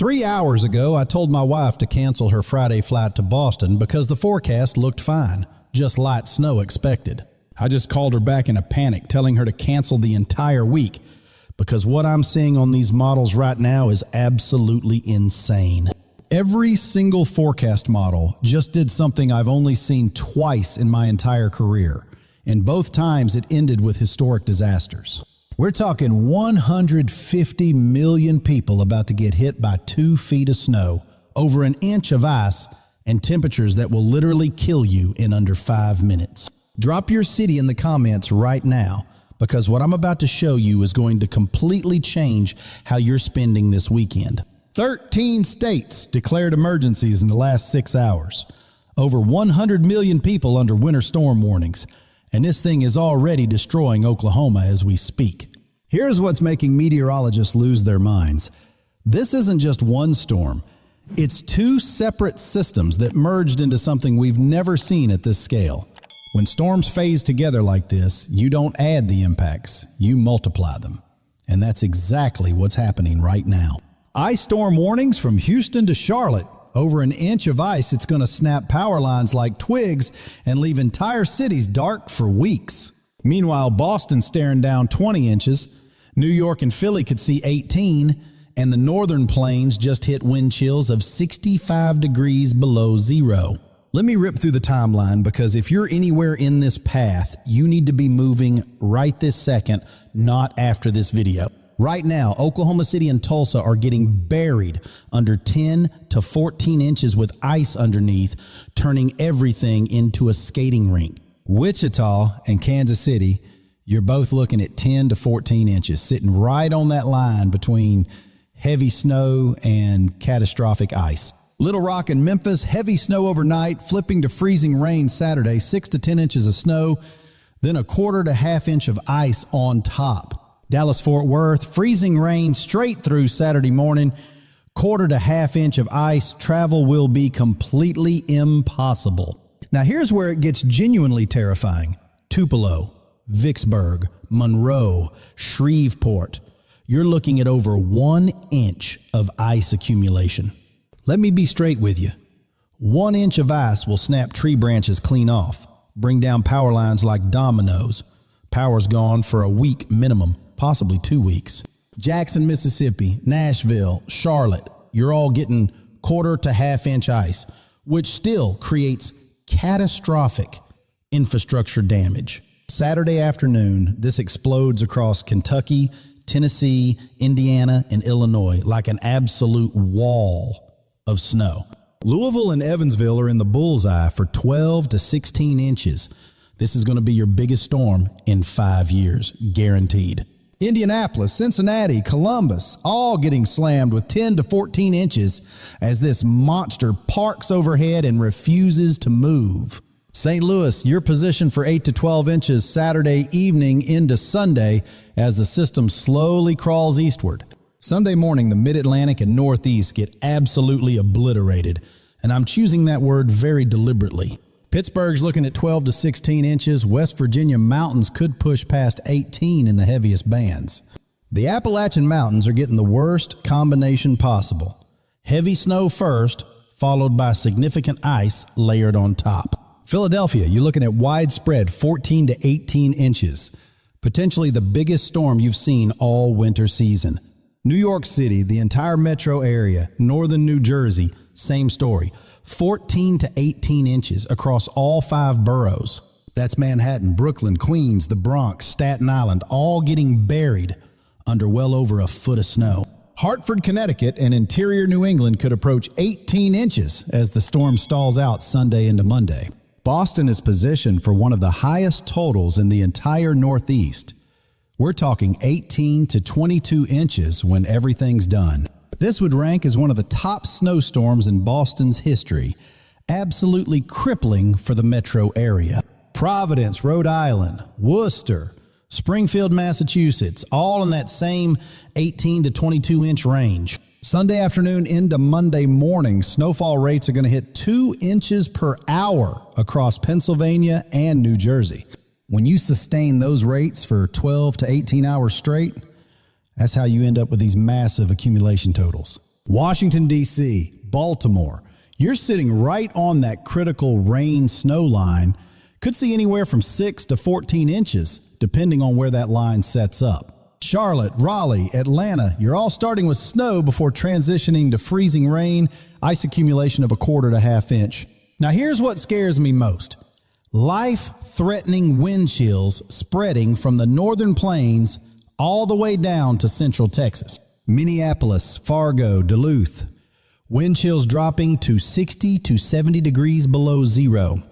3 hours ago, I told my wife to cancel her Friday flight to Boston because the forecast looked fine, just light snow expected. I just called her back in a panic, telling her to cancel the entire week because what I'm seeing on these models right now is absolutely insane. Every single forecast model just did something I've only seen twice in my entire career, and both times it ended with historic disasters. We're talking 150 million people about to get hit by 2 feet of snow, over an inch of ice, and temperatures that will literally kill you in under 5 minutes. Drop your city in the comments right now, because what I'm about to show you is going to completely change how you're spending this weekend. 13 states declared emergencies in the last 6 hours. Over 100 million people under winter storm warnings. And this thing is already destroying Oklahoma as we speak. Here's what's making meteorologists lose their minds. This isn't just one storm. It's 2 separate systems that merged into something we've never seen at this scale. When storms phase together like this, you don't add the impacts, you multiply them. And that's exactly what's happening right now. Ice storm warnings from Houston to Charlotte. Over an inch of ice, it's going to snap power lines like twigs and leave entire cities dark for weeks. Meanwhile, Boston's staring down 20 inches. New York and Philly could see 18, and the northern plains just hit wind chills of 65 degrees below zero. Let me rip through the timeline, because if you're anywhere in this path, you need to be moving right this second, not after this video. Right now, Oklahoma City and Tulsa are getting buried under 10 to 14 inches with ice underneath, turning everything into a skating rink. Wichita and Kansas City, you're both looking at 10 to 14 inches, sitting right on that line between heavy snow and catastrophic ice. Little Rock and Memphis, heavy snow overnight, flipping to freezing rain Saturday, 6 to 10 inches of snow, then a quarter to half inch of ice on top. Dallas-Fort Worth, freezing rain straight through Saturday morning, quarter to half inch of ice. Travel will be completely impossible. Now here's where it gets genuinely terrifying. Tupelo, Vicksburg, Monroe, Shreveport. You're looking at over 1 inch of ice accumulation. Let me be straight with you. 1 inch of ice will snap tree branches clean off, bring down power lines like dominoes. Power's gone for a week minimum, possibly 2 weeks. Jackson, Mississippi, Nashville, Charlotte, you're all getting quarter to half inch ice, which still creates catastrophic infrastructure damage. Saturday afternoon, this explodes across Kentucky, Tennessee, Indiana, and Illinois like an absolute wall of snow. Louisville and Evansville are in the bullseye for 12 to 16 inches. This is going to be your biggest storm in 5 years, guaranteed. Indianapolis, Cincinnati, Columbus, all getting slammed with 10 to 14 inches as this monster parks overhead and refuses to move. St. Louis, you're positioned for 8 to 12 inches Saturday evening into Sunday as the system slowly crawls eastward. Sunday morning, the Mid-Atlantic and Northeast get absolutely obliterated, and I'm choosing that word very deliberately. Pittsburgh's looking at 12 to 16 inches. West Virginia mountains could push past 18 in the heaviest bands. The Appalachian Mountains are getting the worst combination possible. Heavy snow first, followed by significant ice layered on top. Philadelphia, you're looking at widespread 14 to 18 inches. Potentially the biggest storm you've seen all winter season. New York City, the entire metro area, northern New Jersey, same story. 14 to 18 inches across all 5 boroughs. That's Manhattan, Brooklyn, Queens, the Bronx, Staten Island, all getting buried under well over a foot of snow. Hartford, Connecticut, and interior New England could approach 18 inches as the storm stalls out Sunday into Monday. Boston is positioned for one of the highest totals in the entire Northeast. We're talking 18 to 22 inches when everything's done. This would rank as one of the top snowstorms in Boston's history, absolutely crippling for the metro area. Providence, Rhode Island, Worcester, Springfield, Massachusetts, all in that same 18 to 22 inch range. Sunday afternoon into Monday morning, snowfall rates are going to hit 2 inches per hour across Pennsylvania and New Jersey. When you sustain those rates for 12 to 18 hours straight, that's how you end up with these massive accumulation totals. Washington, D.C., Baltimore. You're sitting right on that critical rain-snow line. Could see anywhere from 6 to 14 inches, depending on where that line sets up. Charlotte, Raleigh, Atlanta, you're all starting with snow before transitioning to freezing rain, ice accumulation of 1/4 to 1/2 inch. Now here's what scares me most. Life-threatening wind chills spreading from the northern plains all the way down to central Texas. Minneapolis, Fargo, Duluth. Wind chills dropping to 60 to 70 degrees below zero.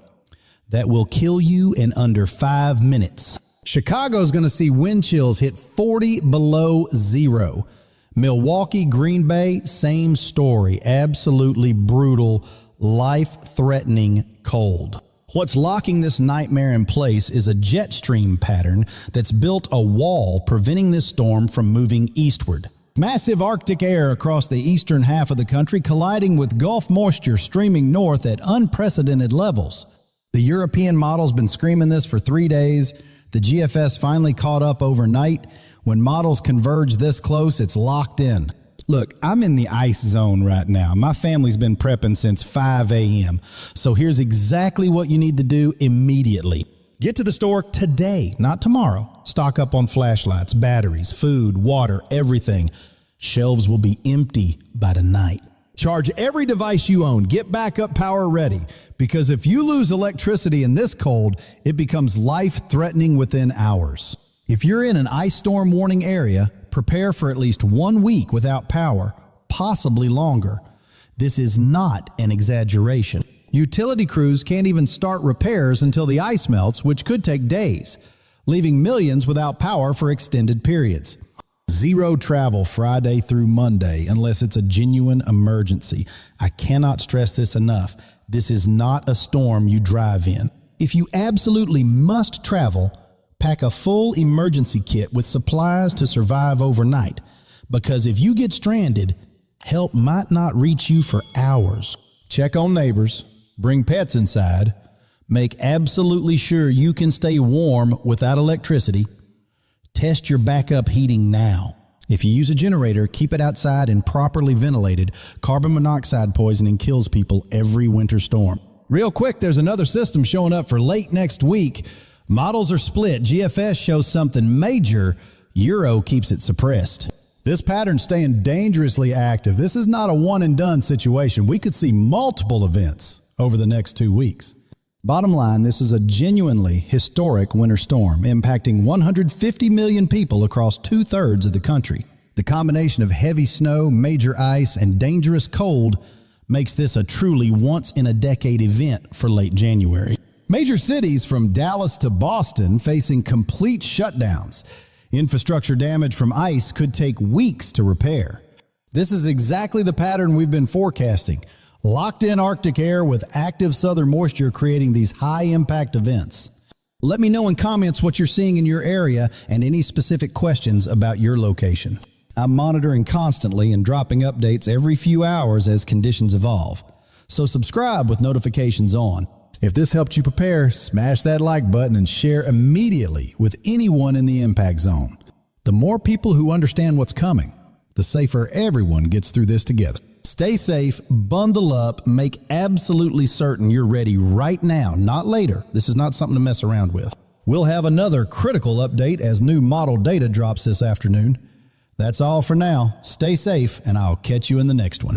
That will kill you in under 5 minutes. Chicago's going to see wind chills hit 40 below zero. Milwaukee, Green Bay, same story. Absolutely brutal, life-threatening cold. What's locking this nightmare in place is a jet stream pattern that's built a wall preventing this storm from moving eastward. Massive Arctic air across the eastern half of the country colliding with Gulf moisture streaming north at unprecedented levels. The European model's been screaming this for 3 days. The GFS finally caught up overnight. When models converge this close, it's locked in. Look, I'm in the ice zone right now. My family's been prepping since 5 a.m. So here's exactly what you need to do immediately. Get to the store today, not tomorrow. Stock up on flashlights, batteries, food, water, everything. Shelves will be empty by tonight. Charge every device you own. Get backup power ready. Because if you lose electricity in this cold, it becomes life-threatening within hours. If you're in an ice storm warning area, prepare for at least 1 week without power, possibly longer. This is not an exaggeration. Utility crews can't even start repairs until the ice melts, which could take days, leaving millions without power for extended periods. Zero travel Friday through Monday unless it's a genuine emergency. I cannot stress this enough. This is not a storm you drive in. If you absolutely must travel, pack a full emergency kit with supplies to survive overnight. Because if you get stranded, help might not reach you for hours. Check on neighbors, bring pets inside, make absolutely sure you can stay warm without electricity. Test your backup heating now. If you use a generator, keep it outside and properly ventilated. Carbon monoxide poisoning kills people every winter storm. Real quick, there's another system showing up for late next week. Models are split. GFS shows something major. Euro keeps it suppressed. This pattern's staying dangerously active. This is not a one-and-done situation. We could see multiple events over the next 2 weeks. Bottom line, this is a genuinely historic winter storm impacting 150 million people across 2/3 of the country. The combination of heavy snow, major ice, and dangerous cold makes this a truly once-in-a-decade event for late January. Major cities from Dallas to Boston facing complete shutdowns. Infrastructure damage from ice could take weeks to repair. This is exactly the pattern we've been forecasting. Locked in Arctic air with active southern moisture creating these high-impact events. Let me know in comments what you're seeing in your area and any specific questions about your location. I'm monitoring constantly and dropping updates every few hours as conditions evolve. So subscribe with notifications on. If this helped you prepare, smash that like button and share immediately with anyone in the impact zone. The more people who understand what's coming, the safer everyone gets through this together. Stay safe, bundle up, make absolutely certain you're ready right now, not later. This is not something to mess around with. We'll have another critical update as new model data drops this afternoon. That's all for now. Stay safe, and I'll catch you in the next one.